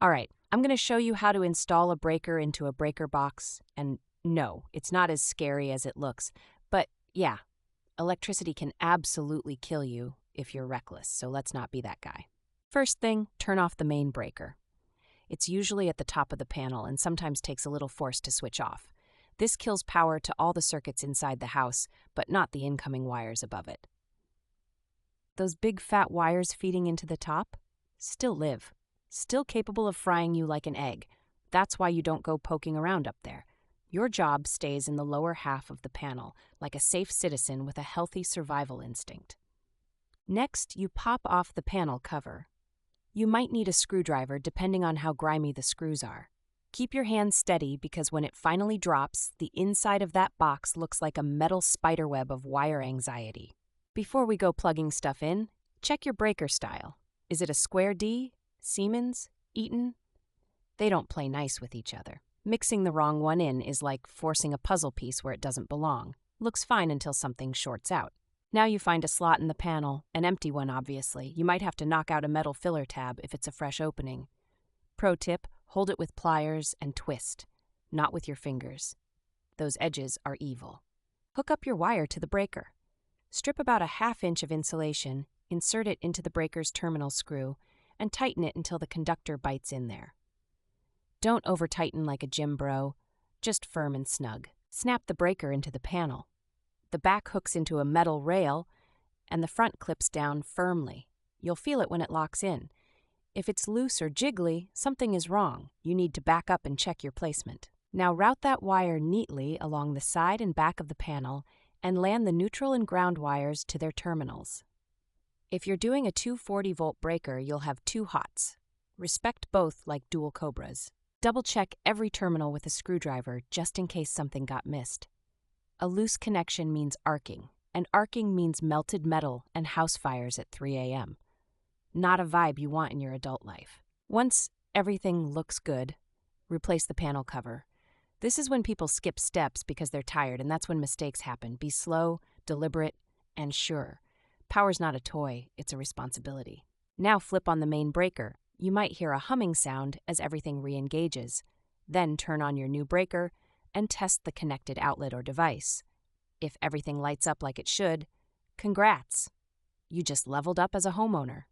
All right, I'm going to show you how to install a breaker into a breaker box. And no, it's not as scary as it looks. But yeah, electricity can absolutely kill you if you're reckless, so let's not be that guy. First thing, turn off the main breaker. It's usually at the top of the panel and sometimes takes a little force to switch off. This kills power to all the circuits inside the house, but not the incoming wires above it. Those big fat wires feeding into the top still live, still capable of frying you like an egg. That's why you don't go poking around up there. Your job stays in the lower half of the panel, like a safe citizen with a healthy survival instinct. Next, you pop off the panel cover. You might need a screwdriver depending on how grimy the screws are. Keep your hand steady because when it finally drops, the inside of that box looks like a metal spiderweb of wire anxiety. Before we go plugging stuff in, check your breaker style. Is it a square D, Siemens, Eaton? They don't play nice with each other. Mixing the wrong one in is like forcing a puzzle piece where it doesn't belong. Looks fine until something shorts out. Now you find a slot in the panel, an empty one obviously. You might have to knock out a metal filler tab if it's a fresh opening. Pro tip, hold it with pliers and twist, not with your fingers. Those edges are evil. Hook up your wire to the breaker. Strip about a ½ inch of insulation, insert it into the breaker's terminal screw, and tighten it until the conductor bites in there. Don't over-tighten like a gym bro, just firm and snug. Snap the breaker into the panel. The back hooks into a metal rail, and the front clips down firmly. You'll feel it when it locks in. If it's loose or jiggly, something is wrong. You need to back up and check your placement. Now route that wire neatly along the side and back of the panel and land the neutral and ground wires to their terminals. If you're doing a 240-volt breaker, you'll have two hots. Respect both like dual cobras. Double-check every terminal with a screwdriver just in case something got missed. A loose connection means arcing, and arcing means melted metal and house fires at 3 a.m. Not a vibe you want in your adult life. Once everything looks good, replace the panel cover. This is when people skip steps because they're tired, and that's when mistakes happen. Be slow, deliberate, and sure. Power's not a toy, it's a responsibility. Now flip on the main breaker. You might hear a humming sound as everything re-engages. Then turn on your new breaker and test the connected outlet or device. If everything lights up like it should, congrats! You just leveled up as a homeowner.